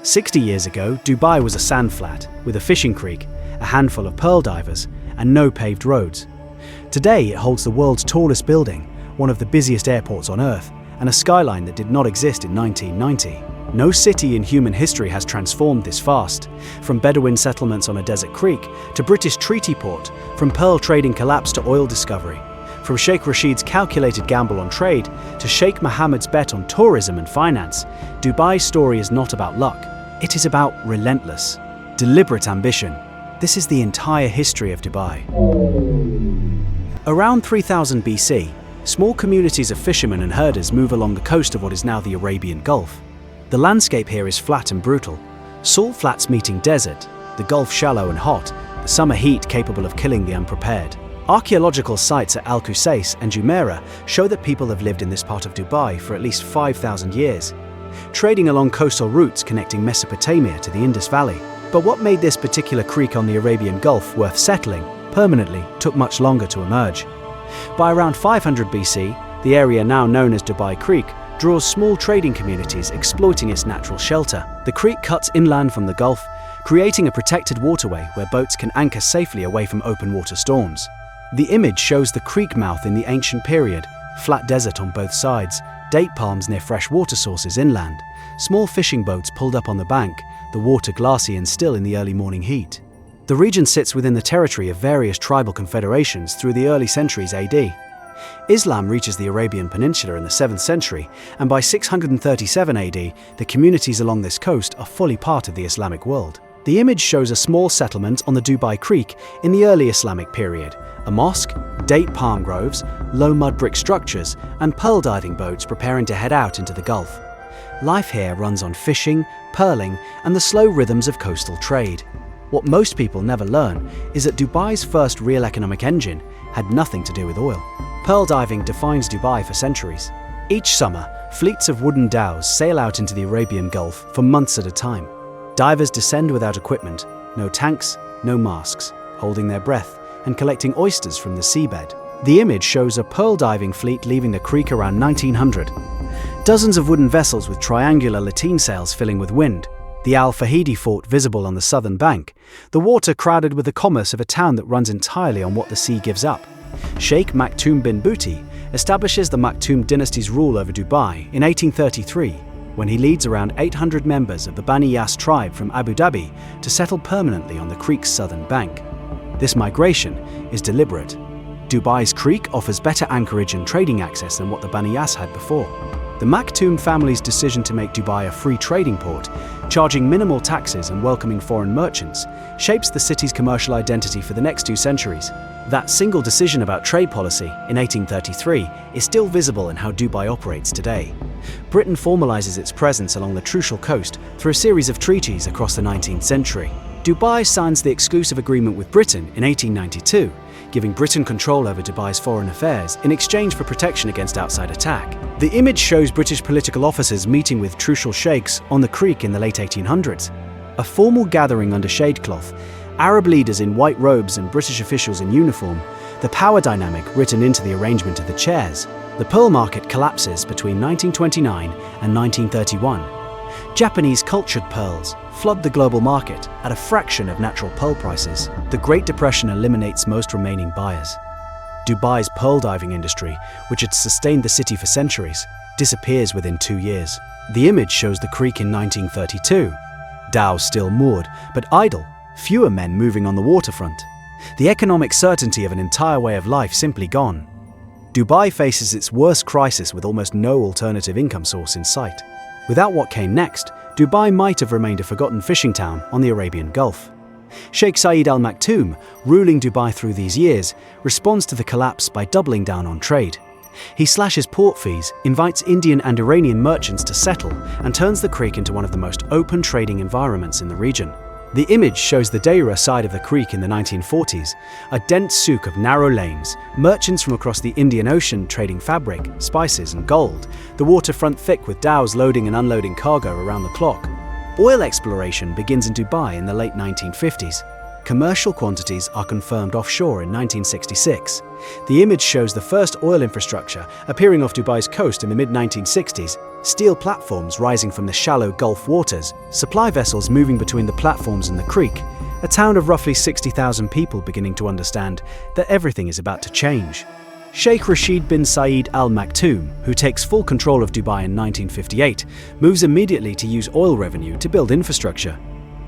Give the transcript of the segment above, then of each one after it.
60 years ago, Dubai was a sand flat with a fishing creek, a handful of pearl divers, and no paved roads. Today, it holds the world's tallest building, one of the busiest airports on Earth, and a skyline that did not exist in 1990. No city in human history has transformed this fast, from Bedouin settlements on a desert creek to British treaty port, from pearl trading collapse to oil discovery, from Sheikh Rashid's calculated gamble on trade to Sheikh Mohammed's bet on tourism and finance. Dubai's story is not about luck. It is about relentless, deliberate ambition. This is the entire history of Dubai. Around 3000 BC, small communities of fishermen and herders move along the coast of what is now the Arabian Gulf. The landscape here is flat and brutal. Salt flats meeting desert, the Gulf shallow and hot, the summer heat capable of killing the unprepared. Archaeological sites at Al Qusais and Jumeirah show that people have lived in this part of Dubai for at least 5,000 years, trading along coastal routes connecting Mesopotamia to the Indus Valley. But what made this particular creek on the Arabian Gulf worth settling permanently took much longer to emerge. By around 500 BC, the area now known as Dubai Creek draws small trading communities exploiting its natural shelter. The creek cuts inland from the Gulf, creating a protected waterway where boats can anchor safely away from open water storms. The image shows the creek mouth in the ancient period, flat desert on both sides, date palms near fresh water sources inland, small fishing boats pulled up on the bank, the water glassy and still in the early morning heat. The region sits within the territory of various tribal confederations through the early centuries AD. Islam reaches the Arabian Peninsula in the 7th century, and by 637 AD, the communities along this coast are fully part of the Islamic world. The image shows a small settlement on the Dubai Creek in the early Islamic period, a mosque, date palm groves, low mud brick structures, and pearl diving boats preparing to head out into the Gulf. Life here runs on fishing, pearling, and the slow rhythms of coastal trade. What most people never learn is that Dubai's first real economic engine had nothing to do with oil. Pearl diving defines Dubai for centuries. Each summer, fleets of wooden dhows sail out into the Arabian Gulf for months at a time. Divers descend without equipment, no tanks, no masks, holding their breath and collecting oysters from the seabed. The image shows a pearl diving fleet leaving the creek around 1900. Dozens of wooden vessels with triangular lateen sails filling with wind. The Al Fahidi fort visible on the southern bank, the water crowded with the commerce of a town that runs entirely on what the sea gives up. Sheikh Maktoum bin Bouti establishes the Maktoum dynasty's rule over Dubai in 1833, when he leads around 800 members of the Bani Yas tribe from Abu Dhabi to settle permanently on the creek's southern bank. This migration is deliberate. Dubai's creek offers better anchorage and trading access than what the Bani Yas had before. The Maktoum family's decision to make Dubai a free trading port, charging minimal taxes and welcoming foreign merchants, shapes the city's commercial identity for the next 2 centuries. That single decision about trade policy in 1833 is still visible in how Dubai operates today. Britain formalizes its presence along the Trucial coast through a series of treaties across the 19th century. Dubai signs the exclusive agreement with Britain in 1892, giving Britain control over Dubai's foreign affairs in exchange for protection against outside attack. The image shows British political officers meeting with Trucial sheikhs on the creek in the late 1800s. A formal gathering under shadecloth, Arab leaders in white robes and British officials in uniform, the power dynamic written into the arrangement of the chairs. The pearl market collapses between 1929 and 1931. Japanese cultured pearls flood the global market at a fraction of natural pearl prices. The Great Depression eliminates most remaining buyers. Dubai's pearl diving industry, which had sustained the city for centuries, disappears within 2 years. The image shows the creek in 1932. Dhows still moored, but idle, fewer men moving on the waterfront. The economic certainty of an entire way of life simply gone. Dubai faces its worst crisis with almost no alternative income source in sight. Without what came next, Dubai might have remained a forgotten fishing town on the Arabian Gulf. Sheikh Saeed Al Maktoum, ruling Dubai through these years, responds to the collapse by doubling down on trade. He slashes port fees, invites Indian and Iranian merchants to settle, and turns the creek into one of the most open trading environments in the region. The image shows the Deira side of the creek in the 1940s, a dense souk of narrow lanes, merchants from across the Indian Ocean trading fabric, spices and gold, the waterfront thick with dhows loading and unloading cargo around the clock. Oil exploration begins in Dubai in the late 1950s. Commercial quantities are confirmed offshore in 1966. The image shows the first oil infrastructure appearing off Dubai's coast in the mid-1960s, steel platforms rising from the shallow Gulf waters, supply vessels moving between the platforms and the creek, a town of roughly 60,000 people beginning to understand that everything is about to change. Sheikh Rashid bin Zayed Al Maktoum, who takes full control of Dubai in 1958, moves immediately to use oil revenue to build infrastructure.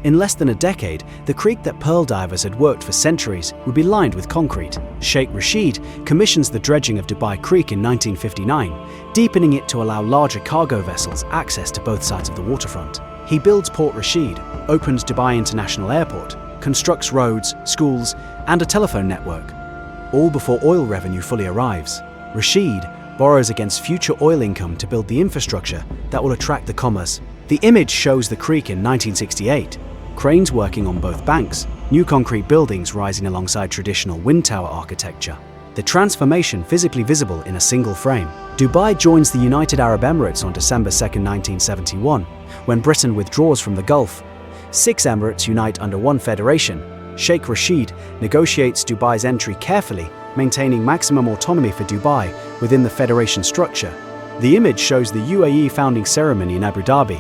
In less than a decade, the creek that pearl divers had worked for centuries would be lined with concrete. Sheikh Rashid commissions the dredging of Dubai Creek in 1959, deepening it to allow larger cargo vessels access to both sides of the waterfront. He builds Port Rashid, opens Dubai International Airport, constructs roads, schools, and a telephone network, all before oil revenue fully arrives. Rashid borrows against future oil income to build the infrastructure that will attract the commerce. The image shows the creek in 1968. Cranes working on both banks, new concrete buildings rising alongside traditional wind tower architecture. The transformation physically visible in a single frame. Dubai joins the United Arab Emirates on December 2, 1971, when Britain withdraws from the Gulf. 6 Emirates unite under one federation. Sheikh Rashid negotiates Dubai's entry carefully, maintaining maximum autonomy for Dubai within the federation structure. The image shows the UAE founding ceremony in Abu Dhabi.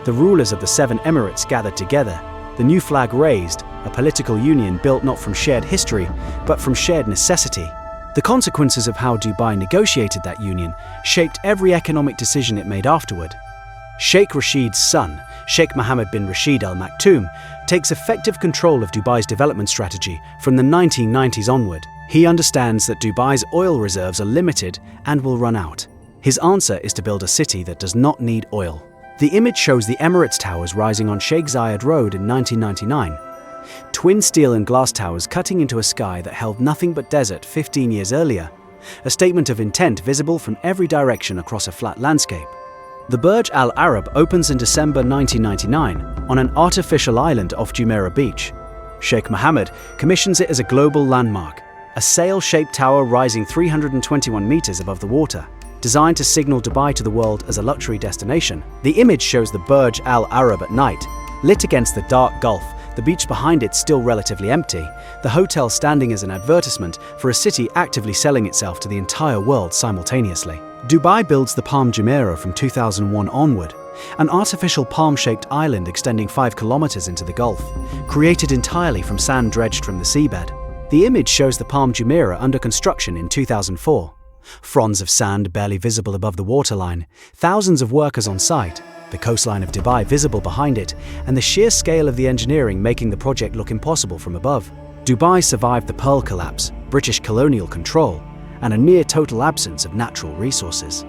The rulers of the 7 Emirates gathered together, the new flag raised, a political union built not from shared history, but from shared necessity. The consequences of how Dubai negotiated that union shaped every economic decision it made afterward. Sheikh Rashid's son, Sheikh Mohammed bin Rashid Al Maktoum, takes effective control of Dubai's development strategy from the 1990s onward. He understands that Dubai's oil reserves are limited and will run out. His answer is to build a city that does not need oil. The image shows the Emirates Towers rising on Sheikh Zayed Road in 1999. Twin steel and glass towers cutting into a sky that held nothing but desert 15 years earlier. A statement of intent visible from every direction across a flat landscape. The Burj Al Arab opens in December 1999 on an artificial island off Jumeirah Beach. Sheikh Mohammed commissions it as a global landmark, a sail-shaped tower rising 321 meters above the water. Designed to signal Dubai to the world as a luxury destination. The image shows the Burj Al Arab at night, lit against the dark Gulf, the beach behind it still relatively empty, the hotel standing as an advertisement for a city actively selling itself to the entire world simultaneously. Dubai builds the Palm Jumeirah from 2001 onward, an artificial palm-shaped island extending 5 kilometers into the Gulf, created entirely from sand dredged from the seabed. The image shows the Palm Jumeirah under construction in 2004. Fronds of sand barely visible above the waterline, thousands of workers on site, the coastline of Dubai visible behind it, and the sheer scale of the engineering making the project look impossible from above. Dubai survived the Pearl collapse, British colonial control, and a near-total absence of natural resources.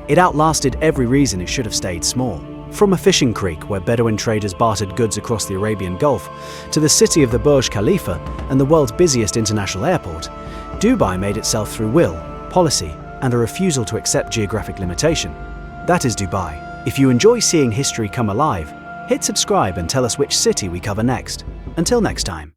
It outlasted every reason it should have stayed small. From a fishing creek where Bedouin traders bartered goods across the Arabian Gulf, to the city of the Burj Khalifa and the world's busiest international airport, Dubai made itself through will, policy, and a refusal to accept geographic limitation. That is Dubai. If you enjoy seeing history come alive, hit subscribe and tell us which city we cover next. Until next time.